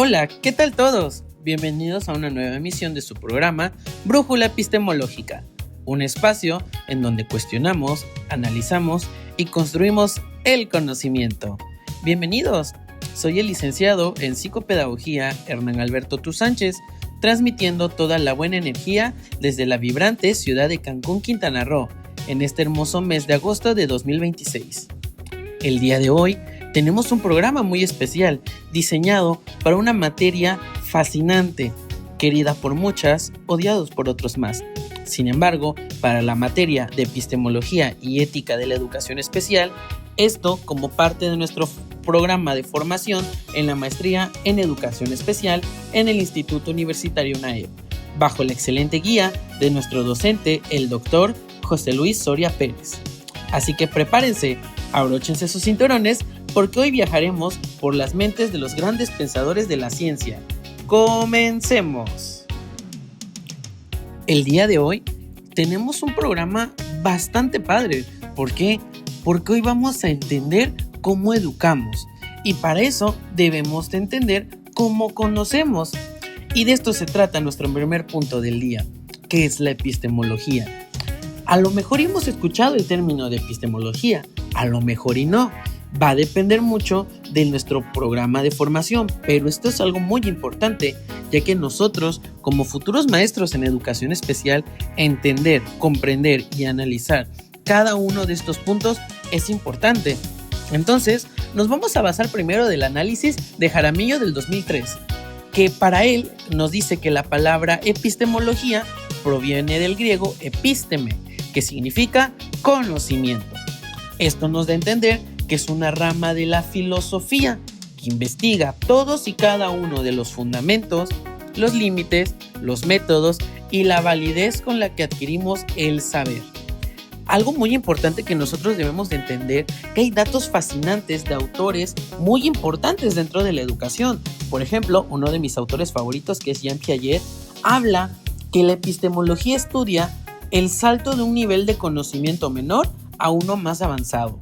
Hola, ¿qué tal todos? Bienvenidos a una nueva emisión de su programa Brújula Epistemológica, un espacio en donde cuestionamos, analizamos y construimos el conocimiento. Bienvenidos, soy el licenciado en Psicopedagogía Hernán Alberto Tu Sánchez, transmitiendo toda la buena energía desde la vibrante ciudad de Cancún, Quintana Roo, en este hermoso mes de agosto de 2026. El día de hoy tenemos un programa muy especial, diseñado para una materia fascinante, querida por muchas, odiados por otros más. Sin embargo, para la materia de epistemología y ética de la educación especial, esto como parte de nuestro programa de formación en la maestría en educación especial en el Instituto Universitario UNAEB, bajo la excelente guía de nuestro docente, el doctor José Luis Soria Pérez. Así que prepárense, abróchense sus cinturones, porque hoy viajaremos por las mentes de los grandes pensadores de la ciencia. ¡Comencemos! El día de hoy tenemos un programa bastante padre. ¿Por qué? Porque hoy vamos a entender cómo educamos, y para eso debemos de entender cómo conocemos. Y de esto se trata nuestro primer punto del día, que es la epistemología. A lo mejor hemos escuchado el término de epistemología, a lo mejor y no. Va a depender mucho de nuestro programa de formación, pero esto es algo muy importante, ya que nosotros, como futuros maestros en educación especial, entender, comprender y analizar cada uno de estos puntos es importante. Entonces, nos vamos a basar primero del análisis de Jaramillo del 2003, que para él nos dice que la palabra epistemología proviene del griego episteme, que significa conocimiento. Esto nos da a entender que es una rama de la filosofía que investiga todos y cada uno de los fundamentos, los límites, los métodos y la validez con la que adquirimos el saber. Algo muy importante que nosotros debemos de entender, que hay datos fascinantes de autores muy importantes dentro de la educación. Por ejemplo, uno de mis autores favoritos, que es Jean Piaget, habla que la epistemología estudia el salto de un nivel de conocimiento menor a uno más avanzado.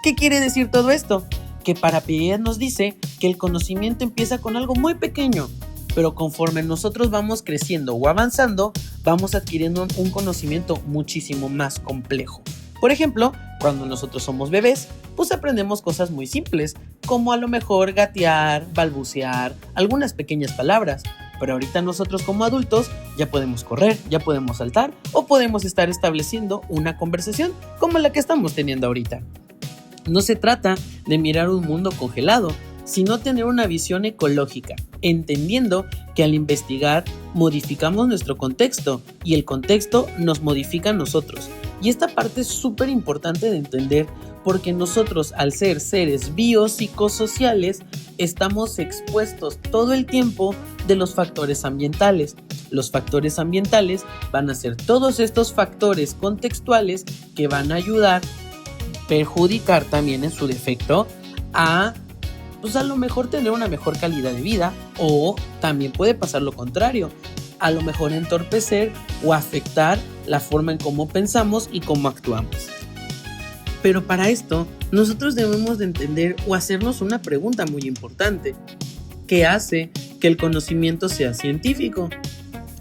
¿Qué quiere decir todo esto? Que para Piaget nos dice que el conocimiento empieza con algo muy pequeño, pero conforme nosotros vamos creciendo o avanzando, vamos adquiriendo un conocimiento muchísimo más complejo. Por ejemplo, cuando nosotros somos bebés, pues aprendemos cosas muy simples, como a lo mejor gatear, balbucear, algunas pequeñas palabras. Pero ahorita nosotros como adultos ya podemos correr, ya podemos saltar o podemos estar estableciendo una conversación como la que estamos teniendo ahorita. No se trata de mirar un mundo congelado, sino tener una visión ecológica, entendiendo que al investigar modificamos nuestro contexto y el contexto nos modifica a nosotros. Y esta parte es súper importante de entender, porque nosotros, al ser seres biopsicosociales, estamos expuestos todo el tiempo de los factores ambientales. Los factores ambientales van a ser todos estos factores contextuales que van a ayudar, perjudicar también en su defecto a lo mejor tener una mejor calidad de vida, o también puede pasar lo contrario, a lo mejor entorpecer o afectar la forma en cómo pensamos y cómo actuamos. Pero para esto, nosotros debemos de entender o hacernos una pregunta muy importante: ¿qué hace que el conocimiento sea científico?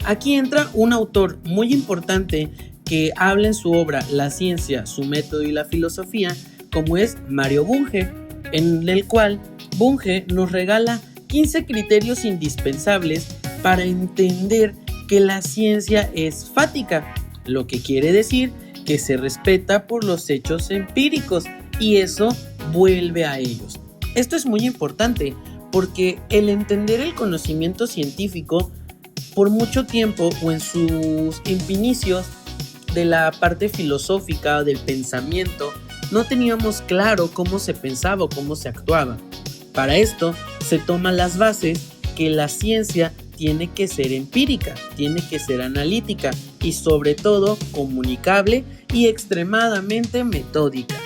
Aquí entra un autor muy importante que habla en su obra La ciencia, su método y la filosofía, como es Mario Bunge, en el cual Bunge nos regala 15 criterios indispensables para entender que la ciencia es fática, lo que quiere decir que se respeta por los hechos empíricos, y eso vuelve a ellos. Esto es muy importante porque el entender el conocimiento científico, por mucho tiempo o en sus inicios de la parte filosófica del pensamiento, no teníamos claro cómo se pensaba o cómo se actuaba. Para esto se toman las bases que la ciencia tiene que ser empírica, tiene que ser analítica y sobre todo comunicable y extremadamente metódica.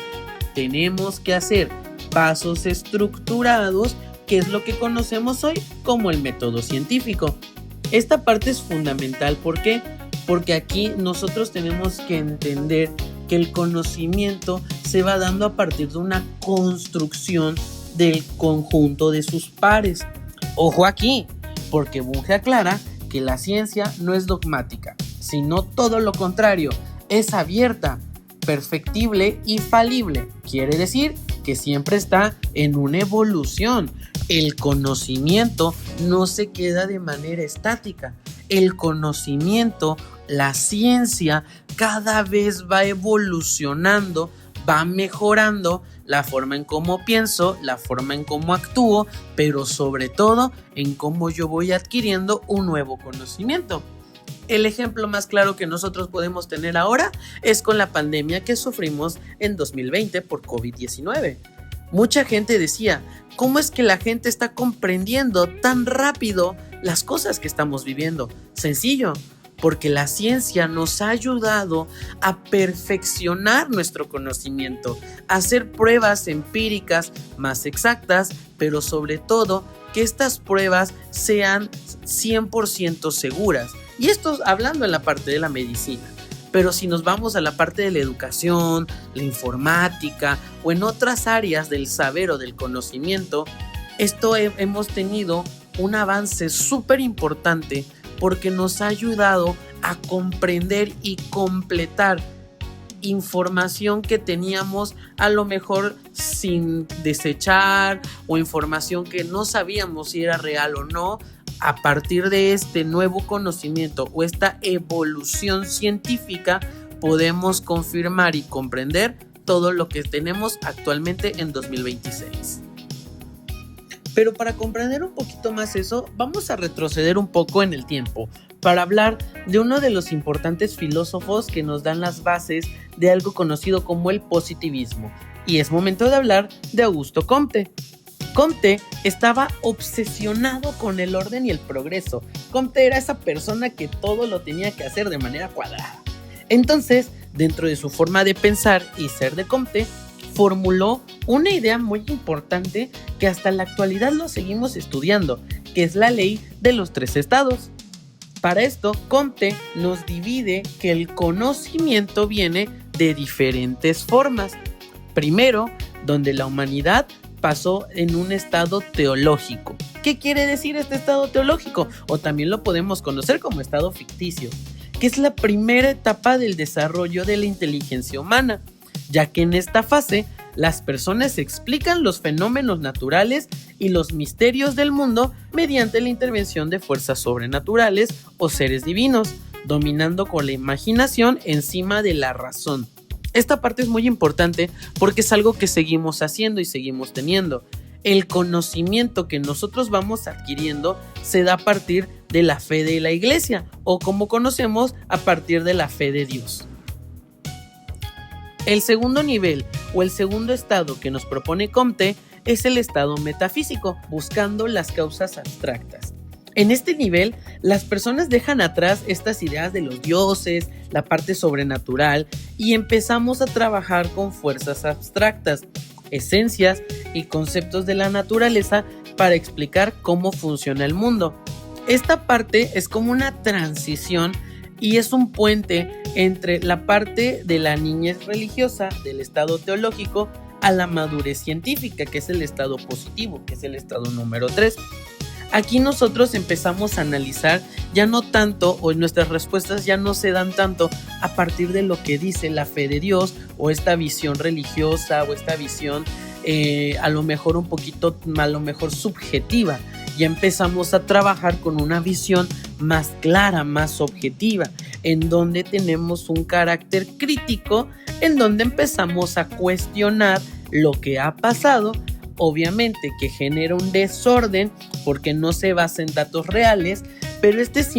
Tenemos que hacer pasos estructurados, que es lo que conocemos hoy como el método científico. Esta parte es fundamental. ¿Por qué? Porque aquí nosotros tenemos que entender que el conocimiento se va dando a partir de una construcción del conjunto de sus pares. Ojo aquí, porque Bunge aclara que la ciencia no es dogmática, sino todo lo contrario, es abierta, perfectible y falible. Quiere decir que siempre está en una evolución. El conocimiento no se queda de manera estática. El conocimiento, la ciencia, cada vez va evolucionando, va mejorando la forma en cómo pienso, la forma en cómo actúo, pero sobre todo en cómo yo voy adquiriendo un nuevo conocimiento. El ejemplo más claro que nosotros podemos tener ahora es con la pandemia que sufrimos en 2020 por COVID-19. Mucha gente decía, ¿cómo es que la gente está comprendiendo tan rápido las cosas que estamos viviendo? Sencillo, porque la ciencia nos ha ayudado a perfeccionar nuestro conocimiento, a hacer pruebas empíricas más exactas, pero sobre todo que estas pruebas sean 100% seguras. Y esto hablando en la parte de la medicina. Pero si nos vamos a la parte de la educación, la informática o en otras áreas del saber o del conocimiento, hemos tenido un avance súper importante porque nos ha ayudado a comprender y completar información que teníamos a lo mejor sin desechar o información que no sabíamos si era real o no. A partir de este nuevo conocimiento o esta evolución científica podemos confirmar y comprender todo lo que tenemos actualmente en 2026. Pero para comprender un poquito más eso, vamos a retroceder un poco en el tiempo para hablar de uno de los importantes filósofos que nos dan las bases de algo conocido como el positivismo. Y es momento de hablar de Augusto Comte. Comte estaba obsesionado con el orden y el progreso. Comte era esa persona que todo lo tenía que hacer de manera cuadrada. Entonces, dentro de su forma de pensar y ser de Comte, formuló una idea muy importante que hasta la actualidad lo seguimos estudiando, que es la ley de los 3 estados. Para esto, Comte nos divide que el conocimiento viene de diferentes formas. Primero, donde la humanidad pasó en un estado teológico. ¿Qué quiere decir este estado teológico? O también lo podemos conocer como estado ficticio, que es la primera etapa del desarrollo de la inteligencia humana, ya que en esta fase las personas explican los fenómenos naturales y los misterios del mundo mediante la intervención de fuerzas sobrenaturales o seres divinos, dominando con la imaginación encima de la razón. Esta parte es muy importante porque es algo que seguimos haciendo y seguimos teniendo. El conocimiento que nosotros vamos adquiriendo se da a partir de la fe de la iglesia o como conocemos a partir de la fe de Dios. El segundo nivel o el segundo estado que nos propone Comte es el estado metafísico, buscando las causas abstractas. En este nivel, las personas dejan atrás estas ideas de los dioses, la parte sobrenatural y empezamos a trabajar con fuerzas abstractas, esencias y conceptos de la naturaleza para explicar cómo funciona el mundo. Esta parte es como una transición y es un puente entre la parte de la niñez religiosa, del estado teológico, a la madurez científica, que es el estado positivo, que es el estado número 3. Aquí nosotros empezamos a analizar ya no tanto, o nuestras respuestas ya no se dan tanto a partir de lo que dice la fe de Dios o esta visión religiosa o esta visión a lo mejor un poquito, a lo mejor subjetiva. Ya empezamos a trabajar con una visión más clara, más objetiva, en donde tenemos un carácter crítico, en donde empezamos a cuestionar lo que ha pasado. Obviamente que genera un desorden porque no se basa en datos reales, pero esto es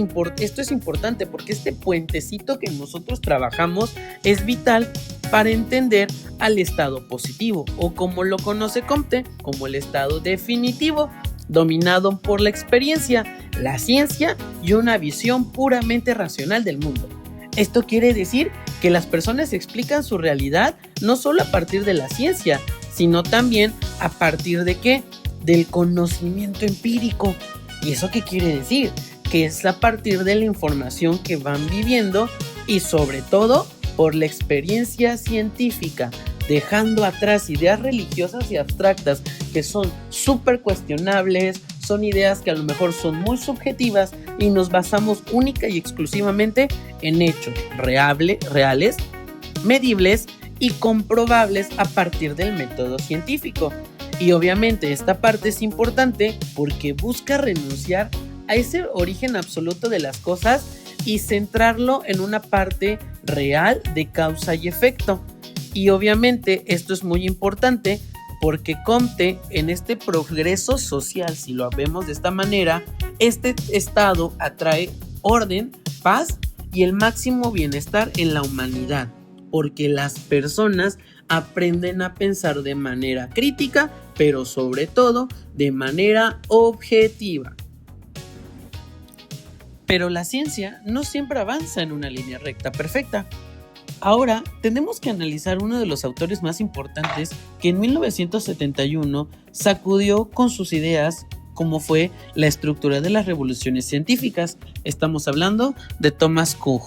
importante porque este puentecito que nosotros trabajamos es vital para entender al estado positivo o como lo conoce Comte, como el estado definitivo, dominado por la experiencia, la ciencia y una visión puramente racional del mundo. Esto quiere decir que las personas explican su realidad no solo a partir de la ciencia, sino también a partir de ¿qué? Del conocimiento empírico. ¿Y eso qué quiere decir? Que es a partir de la información que van viviendo y sobre todo por la experiencia científica, dejando atrás ideas religiosas y abstractas que son súper cuestionables, son ideas que a lo mejor son muy subjetivas y nos basamos única y exclusivamente en hechos reales, medibles y comprobables a partir del método científico. Y obviamente esta parte es importante porque busca renunciar a ese origen absoluto de las cosas y centrarlo en una parte real de causa y efecto. Y obviamente esto es muy importante porque Comte, en este progreso social, si lo vemos de esta manera, este estado atrae orden, paz y el máximo bienestar en la humanidad, porque las personas aprenden a pensar de manera crítica, pero sobre todo de manera objetiva. Pero la ciencia no siempre avanza en una línea recta perfecta. Ahora tenemos que analizar uno de los autores más importantes que en 1971 sacudió con sus ideas como fue la estructura de las revoluciones científicas. Estamos hablando de Thomas Kuhn.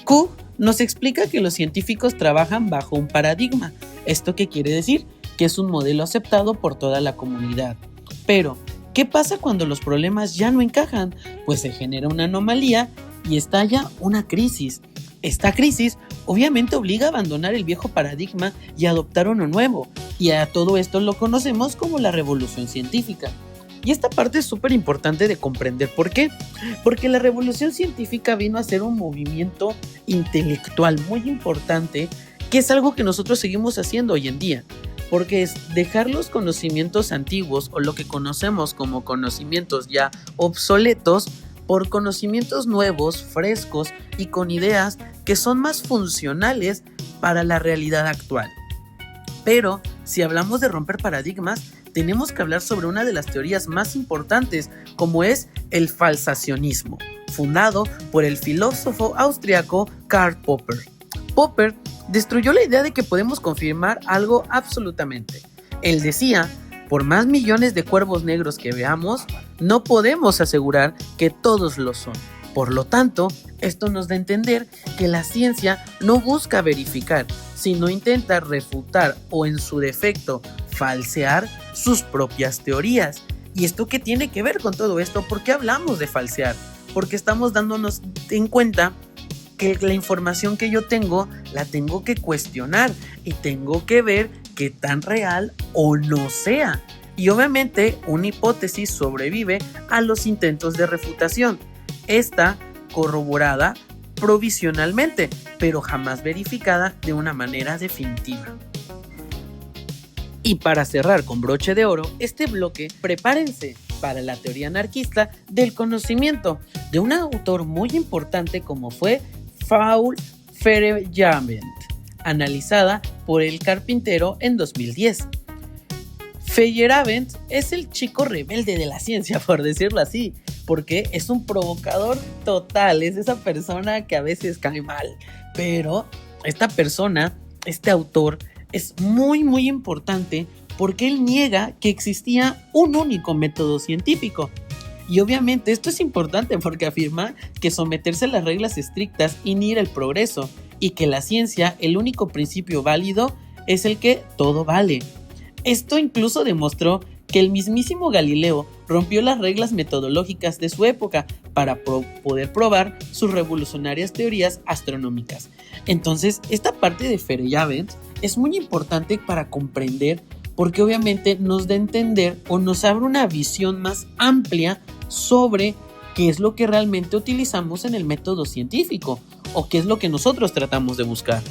Kuhn nos explica que los científicos trabajan bajo un paradigma. ¿Esto qué quiere decir? Que es un modelo aceptado por toda la comunidad. Pero, ¿qué pasa cuando los problemas ya no encajan? Pues se genera una anomalía y estalla una crisis. Esta crisis obviamente obliga a abandonar el viejo paradigma y a adoptar uno nuevo, y a todo esto lo conocemos como la revolución científica. Y esta parte es súper importante de comprender. ¿Por qué? Porque la revolución científica vino a ser un movimiento intelectual muy importante, que es algo que nosotros seguimos haciendo hoy en día, porque es dejar los conocimientos antiguos o lo que conocemos como conocimientos ya obsoletos por conocimientos nuevos, frescos y con ideas que son más funcionales para la realidad actual. Pero si hablamos de romper paradigmas, tenemos que hablar sobre una de las teorías más importantes, como es el falsacionismo, fundado por el filósofo austriaco Karl Popper. Popper destruyó la idea de que podemos confirmar algo absolutamente. Él decía: por más millones de cuervos negros que veamos, no podemos asegurar que todos lo son. Por lo tanto, esto nos da a entender que la ciencia no busca verificar, sino intenta refutar o, en su defecto, falsear sus propias teorías. ¿Y esto qué tiene que ver con todo esto? ¿Por qué hablamos de falsear? Porque estamos dándonos en cuenta que la información que yo tengo la tengo que cuestionar y tengo que ver qué tan real o no sea. Y obviamente una hipótesis sobrevive a los intentos de refutación. Está corroborada provisionalmente, pero jamás verificada de una manera definitiva. Y para cerrar con broche de oro este bloque, prepárense para la teoría anarquista del conocimiento de un autor muy importante como fue Paul Feyerabend, analizada por el carpintero en 2010. Feyerabend es el chico rebelde de la ciencia, por decirlo así, porque es un provocador total, es esa persona que a veces cae mal, pero esta persona, este autor, es muy muy importante porque él niega que existía un único método científico. Y obviamente esto es importante porque afirma que someterse a las reglas estrictas inhibe el progreso y que la ciencia, el único principio válido, es el que todo vale. Esto incluso demostró que el mismísimo Galileo rompió las reglas metodológicas de su época para poder probar sus revolucionarias teorías astronómicas. Entonces, esta parte de Feyerabend es muy importante para comprender, porque obviamente nos da a entender o nos abre una visión más amplia sobre qué es lo que realmente utilizamos en el método científico o qué es lo que nosotros tratamos de buscar.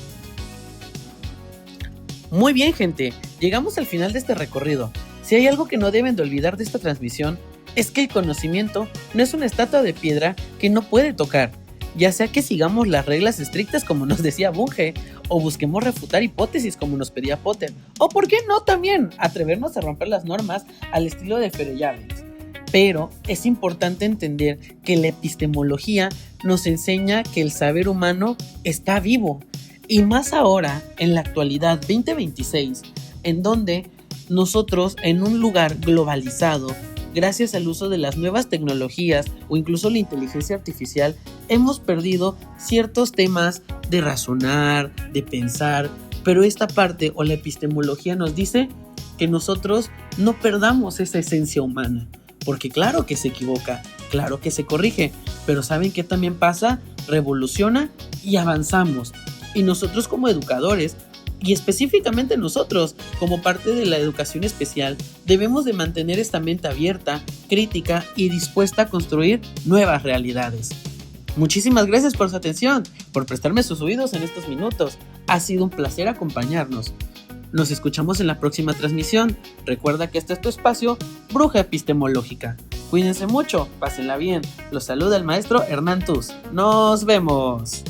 Muy bien, gente, llegamos al final de este recorrido. Si hay algo que no deben de olvidar de esta transmisión, es que el conocimiento no es una estatua de piedra que no puede tocar, ya sea que sigamos las reglas estrictas como nos decía Bunge, o busquemos refutar hipótesis como nos pedía Potter, o por qué no también atrevernos a romper las normas al estilo de Feyerabend. Pero es importante entender que la epistemología nos enseña que el saber humano está vivo, y más ahora en la actualidad 2026, en donde nosotros en un lugar globalizado, gracias al uso de las nuevas tecnologías o incluso la inteligencia artificial, hemos perdido ciertos temas de razonar, de pensar, pero esta parte o la epistemología nos dice que nosotros no perdamos esa esencia humana, porque claro que se equivoca, claro que se corrige, pero ¿saben qué también pasa? Revoluciona y avanzamos. Y nosotros como educadores, y específicamente nosotros, como parte de la educación especial, debemos de mantener esta mente abierta, crítica y dispuesta a construir nuevas realidades. Muchísimas gracias por su atención, por prestarme sus oídos en estos minutos. Ha sido un placer acompañarnos. Nos escuchamos en la próxima transmisión. Recuerda que este es tu espacio, Bruja Epistemológica. Cuídense mucho, pásenla bien. Los saluda el maestro Hernán Tuz. ¡Nos vemos!